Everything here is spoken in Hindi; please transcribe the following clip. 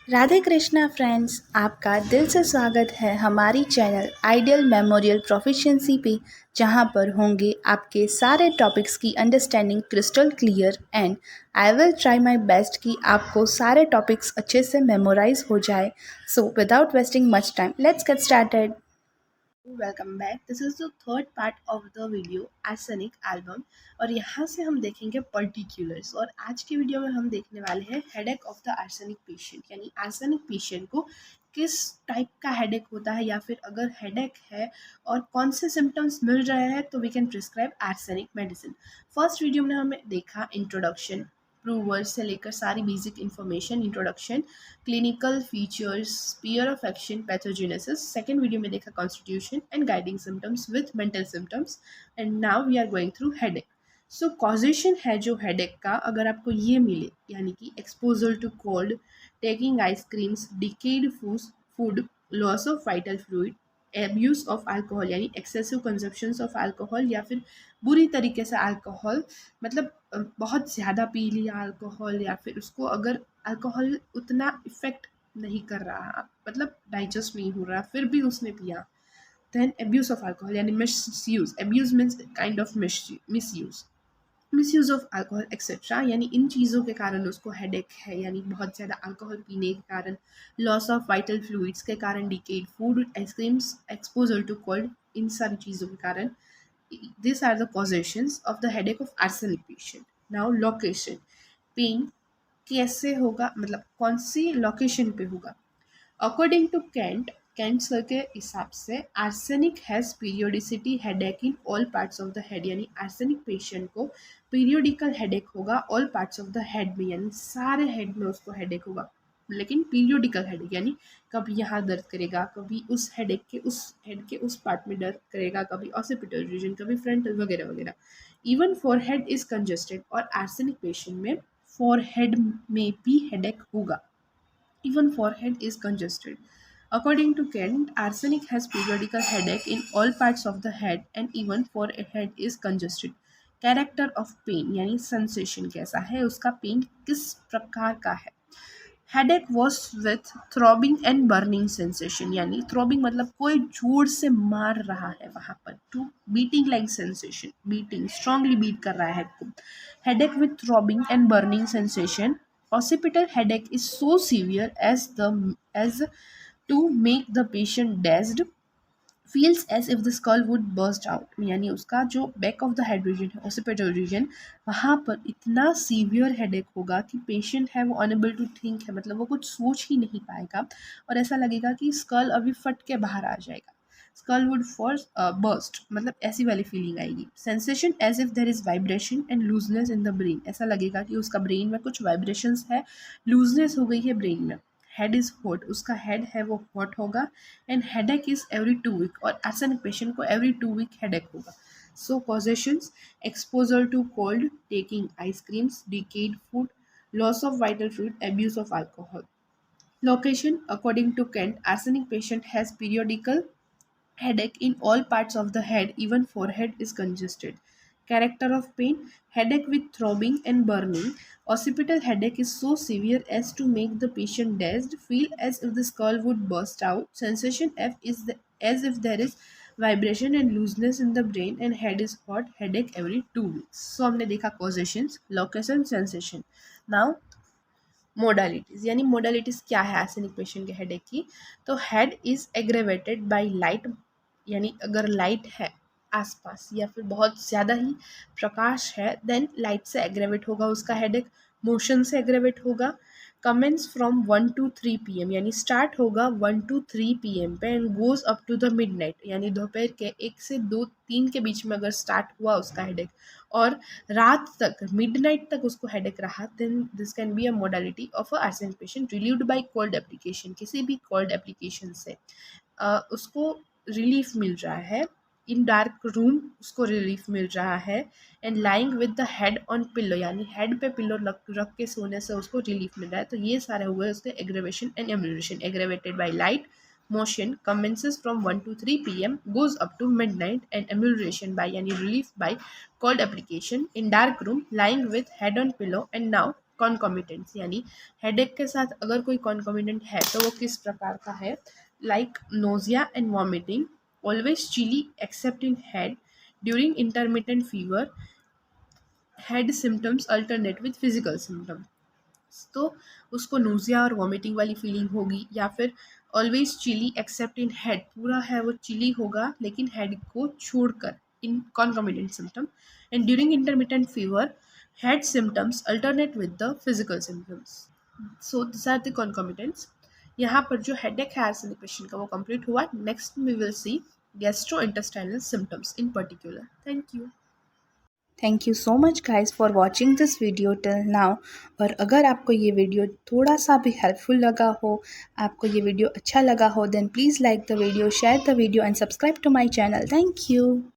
राधे कृष्णा फ्रेंड्स, आपका दिल से स्वागत है हमारी चैनल आइडियल मेमोरियल प्रोफिशिएंसी पे, जहां पर होंगे आपके सारे टॉपिक्स की understanding crystal clear and I will try my best कि आपको सारे टॉपिक्स अच्छे से मेमोराइज हो जाए। So without wasting much time, let's get started. Welcome back. This is the third part of the video arsenic album और यहाँ से हम देखेंगे पर्टिकुलर्स। और आज की वीडियो में हम देखने वाले हैं headache of the arsenic patient, यानी आर्सेनिक पेशेंट को किस टाइप का हेडेक होता है, या फिर अगर हेडेक है और कौन से सिम्टम्स मिल रहे हैं तो we can prescribe arsenic medicine. First video में हमें देखा इंट्रोडक्शन, प्रूवर्स से लेकर सारी basic information, introduction, clinical features, sphere of action, pathogenesis. Second video में देखा constitution and guiding symptoms with mental symptoms. And now we are going through headache. So causation है जो हेडेक का, अगर आपको ये मिले, यानी कि exposure to cold, taking ice creams, decayed food, loss of vital fluid, abuse of alcohol यानी एक्सेसिव कंजप्शन ऑफ अल्कोहल, या फिर बुरी तरीके से अल्कोहल, मतलब बहुत ज़्यादा पी लिया अल्कोहल, या फिर उसको अगर अल्कोहल उतना इफेक्ट नहीं कर रहा, मतलब डाइजेस्ट नहीं हो रहा, फिर भी उसने पिया। देन एब्यूज ऑफ अल्कोहल यानी miss use, abuse means kind of miss use of alcohol etcetera, यानी इन चीज़ों के कारण उसको हेडेक है, यानी बहुत ज़्यादा अल्कोहल पीने के कारण, लॉस ऑफ वाइटल फ्लूइड्स के कारण, decayed food, ice creams, exposure to cold, इन सारी चीज़ों के कारण। These are the causations of the headache of arsenic patient. Now location, pain कैसे होगा, मतलब कौन सी लोकेशन पे होगा। अकॉर्डिंग टू कैंट सर के हिसाब से arsenic has periodicity headache in all parts of the head, यानी आर्सेनिक पेशेंट को पीरियोडिकल हेडेक होगा all parts of the head में, यानी सारे हेड में उसको हेडेक होगा, लेकिन पीरियोडिकल हेडेक, यानी कभी यहाँ दर्द करेगा, कभी उस हेड के उस पार्ट में दर्द करेगा, कभी ऑसिपिटल रीजन, कभी फ्रंटल, वगैरह वगैरह। इवन फॉरहेड इज कंजेस्टेड, और आर्सेनिक पेशेंट में फॉरहेड में भी हेडेक होगा। Even forehead is congested. According to Kent, arsenic has periodical headache in all parts of the head and even forehead is congested. Character of pain यानी सेंसेशन कैसा है उसका, पेन किस प्रकार का है। Headache was with throbbing and burning sensation, यानी थ्रॉबिंग मतलब कोई जोर से मार रहा है वहां पर, to beating like sensation, beating strongly beat कर रहा है हेड को। Headache with throbbing and burning sensation. Occipital headache is so severe as to make the patient dazed, feels as if the skull would burst out, यानी उसका जो back of the head region है, occipital रीजन, वहाँ पर इतना सीवियर हेडेक होगा कि पेशेंट है वो अनेबल टू थिंक है, मतलब वो कुछ सोच ही नहीं पाएगा, और ऐसा लगेगा कि स्कल अभी फट के बाहर आ जाएगा। स्कल वुड फॉर्स बर्स्ट, मतलब ऐसी वाली फीलिंग आएगी। Sensation as if there is vibration and looseness in the brain, ऐसा लगेगा कि उसका ब्रेन में कुछ वाइब्रेशंस है, लूजनेस हो गई है ब्रेन में। हेड इज हॉट, उसका हेड है वो हॉट होगा। And headache is every 2 week, और आर्सेनिक पेशेंट को एवरी 2 वीक हेडेक होगा। So causations, exposure to cold, taking ice creams, decayed food, loss of vital fluid, abuse of alcohol. Location, according to Kent, arsenic patient has periodical headache in all parts of the head, even forehead is congested. Character of pain, headache with throbbing and burning. Occipital headache is so severe as to make the patient dazed, feel as if the skull would burst out. Sensation F is as if there is vibration and looseness in the brain, and head is hot, headache every 2 weeks. So हमने देखा causations, location, sensation. Now modalities, यानी मोडालिटीज़ क्या है आर्सेनिक पेशेंट के हेडेक की। तो head is aggravated by light, यानी अगर लाइट है आसपास या फिर बहुत ज़्यादा ही प्रकाश है, देन लाइट से एग्रेवेट होगा उसका हेडेक। मोशन से एग्रेवेट होगा। कमेंस फ्रॉम 1 to 3 PM, यानी स्टार्ट होगा 1 to 3 PM पे and goes up to the midnight, यानी दोपहर के 1 से 2-3 के बीच में अगर स्टार्ट हुआ उसका हेडेक और रात तक, मिडनाइट तक उसको हेडेक रहा, then this can be a modality of a arsenic patient relieved by cold application. किसी भी कोल्ड एप्लीकेशन से उसको रिलीफ मिल रहा है। इन डार्क रूम उसको रिलीफ मिल रहा है। And lying with the head on pillow, यानी हेड पे पिल्लो रख के सोने से उसको रिलीफ मिल रहा है। तो ये सारे हुए उसके aggravation and emulation. Aggravated by light, motion commences from 1 to 3 PM, goes up to midnight, and amelioration by, yani relief by cold application in dark room, lying with head on pillow. And now कॉन्कॉमिटेंट्स, यानी हेडेक के साथ अगर कोई कॉन्कॉमिटेंट है तो वो किस प्रकार का है, like nausea and vomiting, always chilly except in head, during intermittent fever, head symptoms alternate with physical symptoms. तो उसको नोजिया और वॉमिटिंग वाली फीलिंग होगी, या फिर always chilly except in head, पूरा है वो चिली होगा लेकिन हेड को छोड़कर, in concomitant symptom, and during intermittent fever head symptoms alternate with the physical symptoms. So this are the concomitants. यहाँ पर जो हेडेक है आर्सेनिक पेशेंट का वो कंप्लीट हुआ। Next we will see gastrointestinal symptoms in particular. Thank you. Thank you so much guys for watching this video till now. और अगर आपको ये वीडियो थोड़ा सा भी हेल्पफुल लगा हो, आपको ये वीडियो अच्छा लगा हो, then please like the video, share the video and subscribe to my channel. Thank you.